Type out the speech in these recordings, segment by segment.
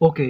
Okay,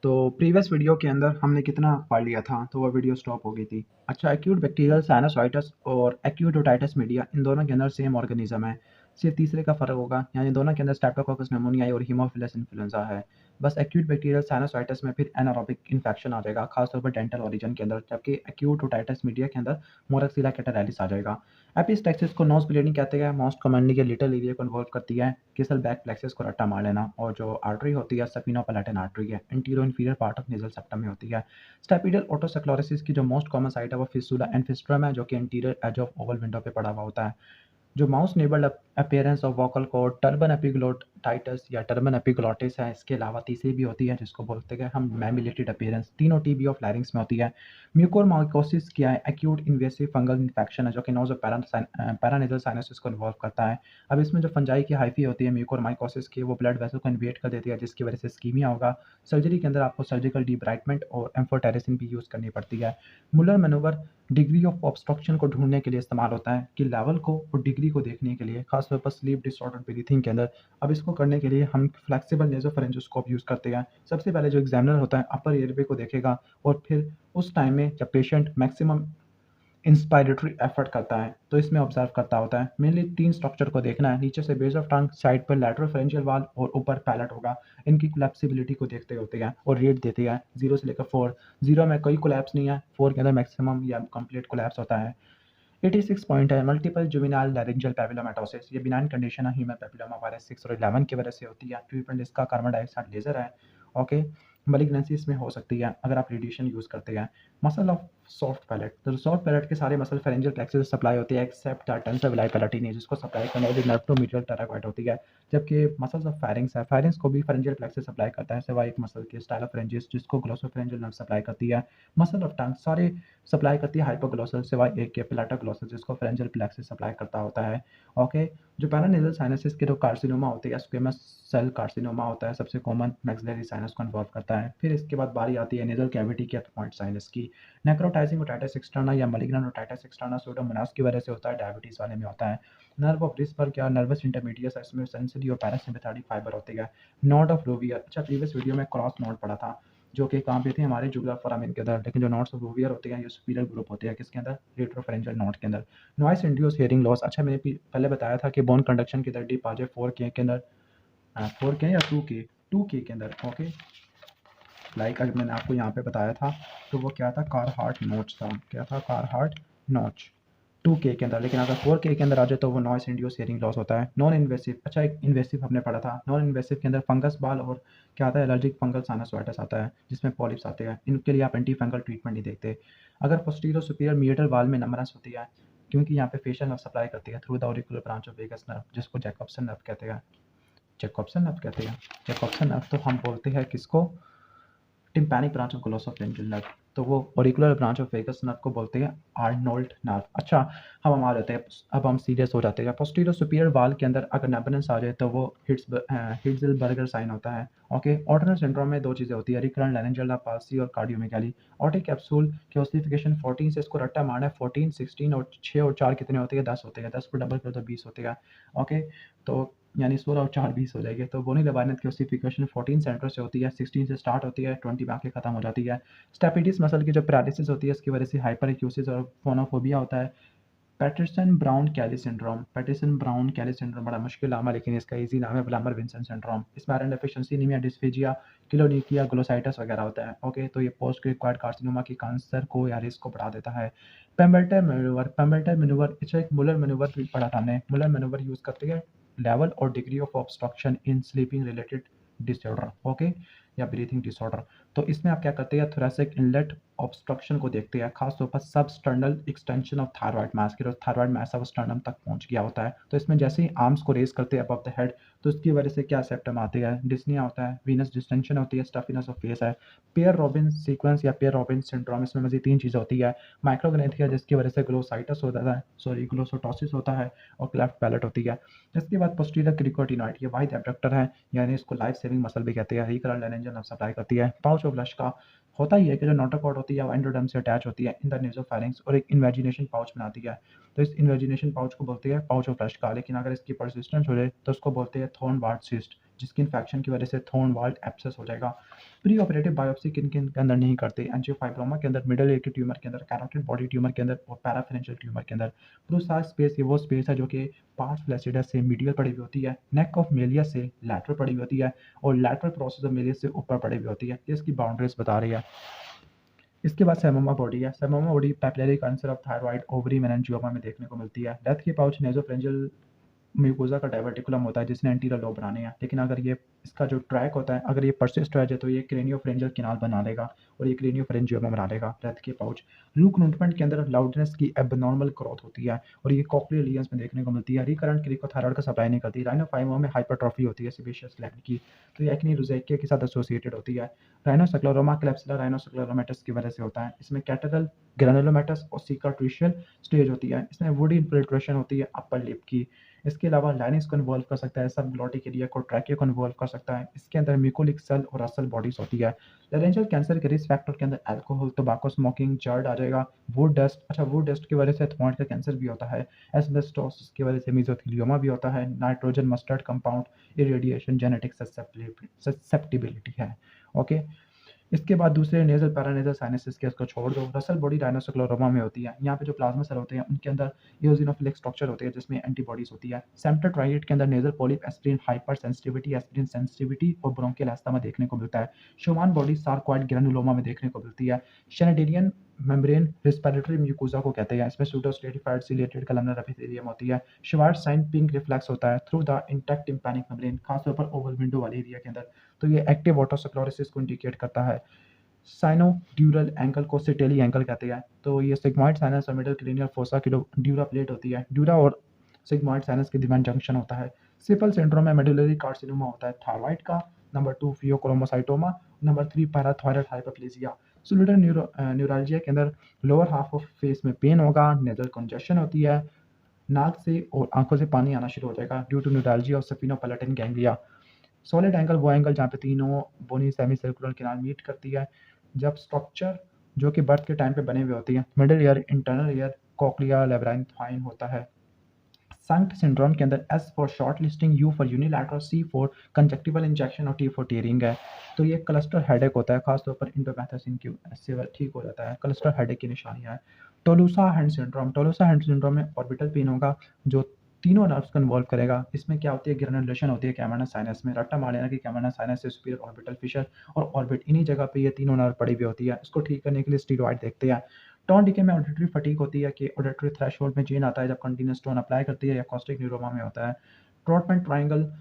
तो previous video के अंदर हमने कितना पढ़ लिया था, तो वो वीडियो स्टॉप हो गई थी। अच्छा, एक्यूट बैक्टीरियल साइनोसाइटिस और एक्यूट ओटाइटिस मीडिया इन दोनों के अंदर सेम ऑर्गेनिज्म है, सिर्फ तीसरे का फ़र्क होगा, यानी दोनों के अंदर स्ट्रेप्टोकोकस निमोनियाई और हीमोफिलस इन्फ्लुएंजा है। बस एक्यूट बैक्टीरियल साइनोसाइटिस में फिर एनारोबिक इन्फेक्शन आ जाएगा, खासतौर पर डेंटल ओरिजिन के अंदर, जबकि एक्यूट ओटाइटिस मीडिया के अंदर मोरक्सिला कैटाराइलिस आ जाएगा। एपिस्टैक्सिस को नोज ब्लीडिंग कहते हैं, मोस्ट कॉमनली ये लिटल एरिया को इन्वॉल्व करती है। किसल बैक प्लेक्सिस को रट्टा मार लेना, और जो आर्टरी होती है सफिनो-पैलेटल आर्टरी है, anterior inferior part of nasal septum में होती है। स्टेपिडियल ओटोस्क्लेरोसिस की जो मोस्ट कॉमन साइट है वो फिस्टुला एंड फिस्ट्रम है, जो कि anterior edge of oval window पे पड़ा हुआ होता है। जो mouse nibbled appearance of vocal cord turban epiglottitis या टर्बन एपिग्लोटिस है। इसके अलावा तीसरी भी होती है जिसको बोलते हैं हम मैमिलेटेड अपीयरेंस, तीनों टीबी ऑफ लैरिंग्स में होती है। म्यूकोरमाइकोसिस क्या है? एक्यूट इन्वेसिव फंगल इन्फेक्शन है जो कि नोज पैरानेजल साइनसिस को इन्वॉल्व करता है। अब इसमें जो फंजाई की हाइफी होती है म्यूकोरमाइकोसिस की, वो ब्लड वेसल को इन्वेट कर देती है, जिसकी वजह से स्कीमिया होगा। सर्जरी के अंदर आपको सर्जिकल डीब्राइटमेंट और एम्फोटेरिसिन भी यूज़ करनी पड़ती है। मुलर मैनूवर डिग्री ऑफ ऑब्स्ट्रक्शन को ढूंढने के लिए इस्तेमाल होता है, कि लेवल को और डिग्री को देखने के लिए, खासतौर पर स्लीप डिसऑर्डर ब्रीथिंग के अंदर। अब इसको करने के लिए हम फ्लेक्सिबल नेसोफेरेंजियोस्कोप यूज़ करते हैं। सबसे पहले जो एग्जामिनर होता है अपर एयरवे को देखेगा, और फिर उस टाइम में जब पेशेंट मैक्सिमम इंस्पायरेटरी एफर्ट करता है तो इसमें ऑब्जर्व करता होता है। मेनली तीन स्ट्रक्चर को देखना है, नीचे से बेस ऑफ टंग, साइड पर लैटरल फेरेंजियल वाल और ऊपर पैलेट होगा। इनकी कोलैप्सिबिलिटी को देखते होते हैं और रेट देते हैं 0 से लेकर 4। 0 में कोई कोलैप्स नहीं है, 4 के अंदर मैक्सिमम या कंप्लीट कोलैप्स होता है। 86 पॉइंट है मल्टीपल जुवेनाइल लैरिंजियल पैपिलोमाटोसिस। ये बिनाइन कंडीशन है ह्यूमन पैपिलोमा वायरस 6 और 11 की वजह से होती है। ट्रीटमेंट इसका कार्बन डाइऑक्साइड लेजर है। ओके, मलिग्नेंसी इसमें हो सकती है अगर आप रेडिएशन यूज़ करते हैं। मसल ऑफ सॉफ्ट पैलेट, तो सॉफ्ट पैलेट के सारे मसल फेरेंजियल प्लेक्सस से सप्लाई होती है, एक्सेप्ट टेंसर पैलेटिनी, जिसको सप्लाई करने वाली नर्व टू मीडियल टेराकोइड होती है। जबकि मसल्स ऑफ फेरिंग्स है, फेरिंग्स को भी फेरेंजियल प्लेक्सस सप्लाई करता है, सिवाय एक मसल के स्टाइलोफेरेंजियस, जिसको ग्लोसोफेरेंजियल नर्व सप्लाई करती है। मसल ऑफ टंग सारे सप्लाई करती है हाइपोग्लोसल, सिवाय एक के पिलाटाग्लोसल, जिसको फेरेंजियल प्लेक्सस सप्लाई करता होता है। ओके, जो पैरानेजल साइनसिस के जो कार्सिनोमा होती है, स्क्वेमस सेल कार्सिनोमा होता है, सबसे कॉमन मैक्सिलरी साइनस को इन्वॉल्व करता है। फिर इसके बाद बारी आती है नेजल कैविटी के पॉइंट साइनस की। नेक्रोटाइजिंग ओटाइटिस एक्सटर्ना या मलिग्नेंट ओटाइटिस एक्सटर्ना सूडोमोनास की वजह से होता है, डायबिटीज वाले में होता है। नर्व ऑफ रिस्पर्ग या नर्वस इंटरमीडियस है, इसमें सेंसरी और पैरासिम्पैथेटिक फाइबर होती है। नोड ऑफ रूवियर, अच्छा प्रीवियस वीडियो में क्रॉस नोड पढ़ा था, जो कि कहाँ पे थे? हमारे जुगुलर फोरामेन के अंदर। लेकिन जो नोड्स ऑफ रूवियर होते हैं ये सुपीरियर ग्रुप होते हैं, किसके अंदर? रेट्रोफेरेंजियल नोड के अंदर। नॉइस इंड्यूस हियरिंग लॉस, अच्छा मैंने पहले बताया था कि बोन कंडक्शन की तरतीब आ जाए 4K के अंदर, 4K या 2K, 2K के अंदर। ओके, लाइक अगर मैंने आपको यहाँ पे बताया था, तो वो क्या था? कारहार्ट नॉच था। क्या था? कारहार्ट नॉच 2K के अंदर। लेकिन अगर 4K के अंदर आ जाए तो वो नॉइस इंड्यूस हियरिंग लॉस होता है। नॉन इन्वेसिव, अच्छा एक इन्वेसिव हमने पढ़ा था। नॉन इन्वेसिव के अंदर फंगस बाल और क्या आता है? एलर्जिक फंगल साइनसाइटिस आता है, जिसमें पॉलिप्स आते हैं। इनके लिए आप एंटी फंगल ट्रीटमेंट नहीं देखते। अगर पोस्टीरियर सुपीरियर मीडियल वाल में नमनस होती है, क्योंकि यहाँ पे फेशियल नर्व सप्लाई करती है through the auricular branch of vagus nerve, जिसको जैकबसन नर्व कहते हैं। जैकबसन नर्व कहते हैं। जैकबसन नर्व तो हम बोलते हैं किसको? Tympanic branch of glossopharyngeal nerve. तो वो auricular branch of vagus nerve को बोलते हैं आर्नोल्ड नर्व। अच्छा, हम आ जाते हैं, अब हम सीरियस हो जाते हैं। पोस्टीरियर सुपीरियर वाल के अंदर अगर नैबनेंस आ जाए तो वो हिट्ज़लबर्गर साइन होता है। ओके, ऑटनर सिंड्रोम में दो चीज़ें होती है, रिकरेंट लैरिंजियल पाल्सी और कार्डियोमेगाली। ऑटिक कैप्सूल की ओसिफिकेशन 14 से, इसको रट्टा मारना है 14, 16 और 6 और 4 कितने होते हैं? 10 होते हैं। 10 को डबल कर तो 20 होते हैं। ओके, तो यानी 16 और 4 20 हो जाएगी। तो बोनी लबानत की ओसिफिकेशन 14 सेंटर से होती है, 16 से स्टार्ट होती है, 20 में आके खत्म हो जाती है। स्टेपिडिस मसल की जो पैरालिसिस होती है, इसकी वजह से हाइपर एक्यूसिस और फोनोफोबिया होता है। Paterson Brown Kelly syndrome, Paterson Brown Kelly syndrome बड़ा मुश्किल नाम है, लेकिन इसका इजी नाम है ब्लामर विंसन सिंड्रोम। इसमें iron deficiency, anaemia, dysphagia, koilonychia, glossitis वगैरह होता है। ओके, तो ये पोस्ट रिक्वायर्ड कार्सिनोमा की कैंसर को या रिस्क को बढ़ा देता है। पेम्बर्टन मैन्यूवर, पेम्बर्टन मैन्यूवर, अच्छा एक मुलर मैन्यूवर भी पढ़ा था हमने। मुलर मैन्यूवर यूज करते हैं लेवल और degree of obstruction in sleeping related disorder. Okay, या ब्रीथिंग डिसऑर्डर। तो इसमें आप क्या करते हैं? थोरेसिक इनलेट ऑब्स्ट्रक्शन को देखते हैं, खासतौर पर सबस्टर्नल एक्सटेंशन ऑफ थायराइड मास की, थायराइड मास अब स्टर्नम तक पहुंच गया होता है। तो इसमें जैसे ही आर्म्स को रेज करते हैं अबव द हेड, तो इसकी वजह से क्या सिम्टम आते हैं? डिस्निया होता है, वीनस डिस्टेंशन होती है, स्टफिनेस ऑफ फेस है। पेयर रॉबिन सीक्वेंस या पेयर रॉबिन सिंड्रोम, इसमें मजीद 3 चीज़ें होती है। माइक्रोग्रेथिया, जिसकी वजह से ग्लोसाइटस होता है, सॉरी ग्लोसोटोसिस होता है, और क्लेफ्ट पैलेट होती है। इसके बाद पोस्टीरियर क्रिकोटिनॉइड, ये वाइड एब्डक्टर है, यानी इसको लाइफ सेविंग मसल भी कहते हैं। रिकरल लैरिंजियल नर्व सप्लाई करती है। पाउच ऑफ लश का होता ही है कि जो नोटोकॉर्ड होती है वो एंडोडर्म से अटैच होती है इन द नेसोफैरिंक्स, और एक इन्वेजिनेशन पाउच बनाती है। तो इस इन्वेजिनेशन पाउच को बोलते हैं पाउच ऑफ लश का। लेकिन अगर इसकी परसिस्टेंस हो जाए तो उसको बोलते हैं थॉर्न वार्ड सिस्ट, जिसकी इन्फेक्शन की वजह से थोर्न वॉल्ड एब्सेस हो जाएगा। प्री ऑपरेटिव बायोप्सी किन किन के अंदर नहीं करते? एंजियोफाइब्रोमा के अंदर, मिडल ईयर के ट्यूमर के अंदर, कैरोटिड बॉडी ट्यूमर के अंदर और पैराफेरेंजियल ट्यूमर के अंदर। प्रोसास स्पेस ये वो स्पेस है जो कि पार्स फ्लैसिडस से मीडियल पड़ी हुई होती है, नेक ऑफ मेलियस से लैटरल पड़ी हुई होती है और लैटरल प्रोसेस ऑफ मेलियस से ऊपर पड़ी हुई होती है। ये इसकी बाउंड्रीज बता रही है। इसके बाद सेमोमा बॉडी है। Psammoma body papillary cancer of thyroid, ovary, meningioma में देखने को मिलती है। डेथ के पाउच नेजोफेरेंजियल म्यूकोजा का डायवर्टिकुलम होता है जिसने एंटीरियर लोब बनाने हैं, लेकिन अगर ये इसका जो ट्रैक होता है अगर ये परसिस्ट रह जाए तो ये क्रेनियोफेरेंजियल किनाल बना लेगा और ये क्रेनियोफेरेंजियोमा बना लेगा। डेथ के पाउच रिक्रूटमेंट के अंदर लाउडनेस की एबनॉर्मल ग्रोथ होती है और ये कॉक्लियर लीजन्स में देखने को मिलती है। रिकरेंट क्रिकोथायराइड का सप्लाई नहीं करती। राइनोफाइमा में हाइपरट्रॉफी होती है सेबेशियस ग्लैंड की, तो ये एक्ने रोज़ेकिया के साथ एसोसिएटेड होती है। राइनोसेक्लेरोमा क्लेप्सिला राइनोसेक्लेरोमेटस की वजह से होता है। इसमें कैटरल ग्रेनुलोमेटस और सिकाट्रिशियल स्टेज होती है। इसमें वुडी इन्फिल्ट्रेशन होती है अपर लिप की। इसके अलावा लाइनिस को इन्वॉल्व कर सकता है, सब ग्लॉटिक एरिया को, ट्रैकिया को इन्वॉल्व कर सकता है। इसके अंदर म्यूकोलिक सेल और रसल बॉडीज होती है। लारेंजियल कैंसर के रिस्क फैक्टर के अंदर अल्कोहल, टोबैको स्मोकिंग, जर्ड आ जाएगा। वुड डस्ट, अच्छा वुड डस्ट की वजह से थ्रोट का कैंसर भी होता है। एस्बेस्टोसिस की वजह से मेसोथेलियोमा भी होता है। Nitrogen mustard compound, irradiation, genetic susceptibility है। ओके, इसके बाद दूसरे नेजल पैरानेजल साइनसेस के इसको छोड़ दो। रसल बॉडी राइनोसेक्लेरोमा में होती है। यहाँ पे जो प्लाज्मा सेल होते हैं उनके अंदर इओसिनोफिलिक स्ट्रक्चर होती है जिसमें एंटीबॉडीज होती है। सेंटर ट्राइड के अंदर nasal polyp, aspirin hyper sensitivity, aspirin sensitivity और ब्रोंकियल एस्थमा देखने को मिलता है। शोमान बॉडी सार्कॉइड ग्रेनुलोमा में देखने को मिलती है। शेनेडेरियन मेम्ब्रेन रिस्पिरेटरी म्यूकोजा को कहते हैं। इसमें सूडोस्टेटिफाइड सिलेटेड कलमनर एपिथेलियम होती है। शिवार्ट साइन पिंक रिफ्लेक्स होता है through the intact tympanic membrane, खासतौर पर ओवल विंडो वाले एरिया के अंदर, तो ये एक्टिव ऑटोस्क्लेरोसिस को इंडिकेट करता है। साइनोड्यूरल एंगल को सिटेली एंगल कहते हैं। तो ये सिग्मॉइड साइनस और मिडल क्रेनियल फोसा की जो ड्यूरा प्लेट होती है, ड्यूरा और सिग्मॉइड साइनस के दरमियान जंक्शन होता है। सिपल सिंड्रोम में मेडुलरी कार्सिनोमा होता है थायराइड का। Number 2 phaeochromocytoma. Number 3 parathyroid hyperplasia. Sluder neuralgia के अंदर लोअर हाफ ऑफ फेस में पेन होगा, नेजल कंजेशन होती है, नाक से और आंखों से पानी आना शुरू हो जाएगा ड्यू टू न्यूरल्जिया और स्फिनोपैलेटिन गैंग्लिया। सॉलिड एंगल वो एंगल जहाँ पे तीनों बोनी सेमी सर्कुलर किनार मीट करती है। जब स्ट्रक्चर जो कि बर्थ के टाइम पे बने हुए होती है, middle ear, internal ear, cochlea, labyrinthine होता है। संक्ट सिंड्रोम के अंदर S for short lasting, U for unilateral, C for conjunctival injection और टी फॉर टीयरिंग है। तो ये क्लस्टर हेडेक होता है, खासतौर पर इंडोमेथासिन की से ठीक हो जाता है। क्लस्टर हेडेक की निशानियां है। टोलूसा हैंड सिंड्रोम। टोलूसा हैंड सिंड्रोम में ऑर्बिटल पेन होगा जो तीनों नर्व्स को इन्वॉल्व करेगा। इसमें क्या होती है, ग्रेनुलेशन होती है कैवर्नस साइनस में। रट्टा मार लेना कि कैवर्नस साइनस से सुपीरियर ऑर्बिटल फिशर और ऑर्बिट, इन्हीं जगह पे ये तीनों नर्व पड़ी हुई होती है। इसको ठीक करने के लिए स्टीरॉइड देखते हैं। टोन डीके में ऑडिटरी फटीग होती है कि ऑडिटरी थ्रेशोल्ड में चेंज आता है जब कंटिन्यूस टोन अप्लाई करती है, या कॉस्टिक न्यूरोमा में होता है। ट्रॉटमेंट ट्रायंगल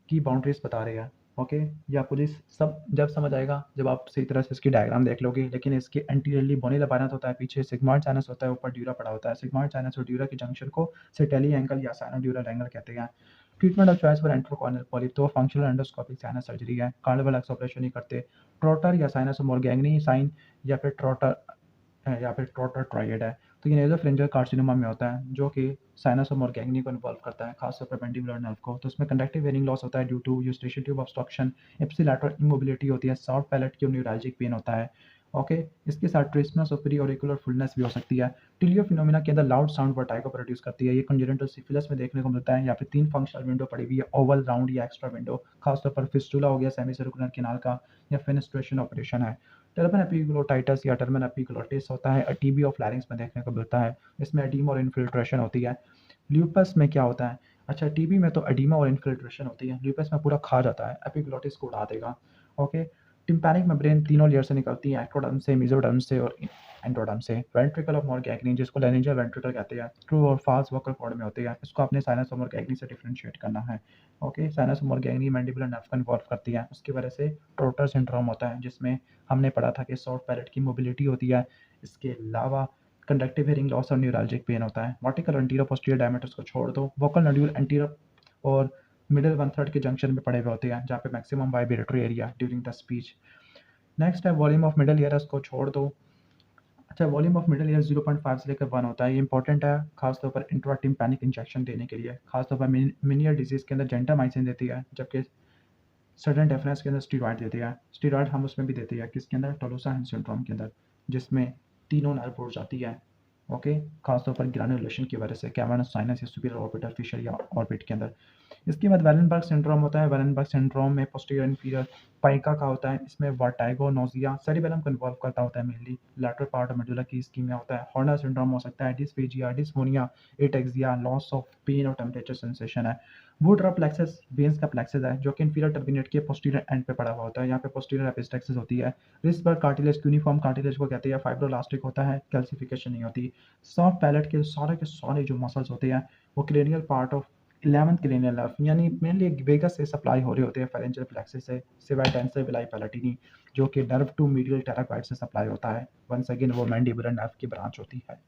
की बाउंड्रीज बता रही है। ओके, ये आपको जिस सब जब समझ आएगा जब आप सही तरह से इसकी डायग्राम देख लोगे। लेकिन इसके एंटीरियरली बोनी लबानत होता है, पीछे सिग्मॉइड साइनस होता है, ऊपर ड्यूरा पड़ा होता है। सिग्मॉइड साइनस और ड्यूरा के जंक्शन को सिटेली एंगल या साइनोड्यूरल एंगल कहते हैं। Treatment of choice for antrochoanal polyp, तो फंक्शनल एंडोस्कोपिक साइनस सर्जरी है। कार्निवल एक्स ऑपरेशन नहीं करते। ट्रोटर या साइनस मोरगैंगनी साइन या फिर ट्रोटर ट्रायड है। तो ये नेज़ोफेरेंजियल कार्सिनोमा में होता है जो कि साइनस और मोरगैंगनी को इन्वॉल्व करता है, खासतौर पर पेंडिकुलर नर्व को। तो उसमें कंडक्टिव हेयरिंग लॉस होता है due to eustachian tube obstruction, ipsilateral immobility होती है, सॉफ्ट पैलेट की न्यूरल्जिक पेन होता है। ओके, इसके साथ ट्रेसनेस और प्री ऑरिकुलर फुलनेस भी हो सकती है। टिलियो फिनोमिना के अंदर लाउड साउंड वर्टाइगो प्रोड्यूस करती है। ये कंजेनिटल सिफिलिस में देखने को मिलता है। यहाँ पे 3 फंक्शनल विंडो पड़ी हुई है, ओवल, राउंड या एक्स्ट्रा विंडो। खासतौर पर फिस्टुला हो गया सेमी सर्कुलर किनाल का, या फेनेस्ट्रेशन ऑपरेशन है। टर्बन एपिग्लोटाइटिस या टर्बन एपिग्लोटिस होता है, टीबी ऑफ लैरिंक्स में देखने को मिलता है। इसमें एडीमा और इन्फिल्ट्रेशन होती है। ल्यूपस में क्या होता है, अच्छा टीबी में तो एडीमा और इन्फिल्ट्रेशन होती है, ल्यूपस में पूरा खा जाता है, एपिग्लोटिस को उड़ा देगा। ओके, टिम्पैनिक मेम्ब्रेन तीनों लेयर से निकलती है, एक्टोडर्म से, मेसोडर्म से और एंडोडर्म से। वेंट्रिकल ऑफ मोरगैग्नी जिसको लेनिंजियल वेंट्रिकल कहते हैं, ट्रू और फॉल्स वोकल कॉर्ड में होते हैं। इसको अपने साइनस और मोरगैग्नी से डिफरेंशिएट करना है। ओके, साइनस और मोरगैग्नी मैंडिबुलर नर्व को इन्वॉल्व करती है, उसकी वजह से ट्रोटर सिंड्रोम होता है जिसमें हमने पढ़ा था कि सॉफ्ट पैलेट की मोबिलिटी होती है। इसके अलावा कंडक्टिव हेयरिंग लॉस और न्यूरल्जिक पेन होता है। वर्टिकल एंटीरियर पोस्टीरियर डायमीटर्स को छोड़ दो। वोकल नोड्यूल एंटीरियर और मिडिल 1/3 के जंक्शन में पड़े हुए होते हैं, जहाँ पे maximum vibratory area during the speech. Next है वॉल्यूम ऑफ मिडल ईयर, को छोड़ दो। अच्छा, वॉल्यूम ऑफ मिडल ईयर 0.5 से लेकर 1 होता है। ये इंपॉर्टेंट है खासतौर पर इंट्राटिम्पैनिक इंजेक्शन देने के लिए। खासतौर पर मिनियर डिजीज के अंदर जेंटामाइसिन देती है, जबकि सडन डेफनेस के अंदर स्टीरॉइड देती है। स्टीरॉइड हम उसमें भी देती है, किसके अंदर, टोलोसा हैंड सिंड्रोम के अंदर, जिसमें तीनों नर्व उड़ जाती है। ओके, खासतौर पर ग्रैनुलेशन की वजह से कैवर्नस साइनस या सुपीरियर ऑर्बिटल फिशर या ऑर्बिट के अंदर। इसके बाद वेलनबर्ग सिंड्रोम होता है। वेलनबर्ग सिंड्रोम में पोस्टीरियर इंफीरियर पाइका का होता है। इसमें वर्टाइगो, नोजिया, सेरिबेलम को इन्वॉल्व करता होता है mainly. Lateral part of medulla की इस्कीमिया होता है। हॉर्नर सिंड्रोम हो सकता है। Dysphagia, dysphonia, ataxia, loss of pain और टेम्परेचर सेंसेशन है। वुडरॉप प्लेक्सस वेन्स का प्लेक्सस है जो कि इंफीरियर टर्बिनेट के पोस्टीरियर एंड पे पड़ा हुआ होता है। यहाँ पे पोस्टीरियर एपिस्टेक्सिस होती है। रिस्बर्ग कार्टिलेज यूनिफॉर्म कार्टिलेज को कहते हैं। फाइब्रोलास्टिक होता है, कैल्सिफिकेशन नहीं होती। सॉफ्ट पैलेट के सारे जो मसल्स होते हैं वो cranial part of 11th cranial nerve यानी मेनली वेगस से सप्लाई हो रहे होते हैं फेरेंजियल प्लेक्सस से, सिवाय टेंसर विलाई पैलेटिनी जो कि नर्व टू मीडियल टेराकोइड से सप्लाई होता है। वंस अगेन वो मैंडिबुलर नर्व की ब्रांच होती है।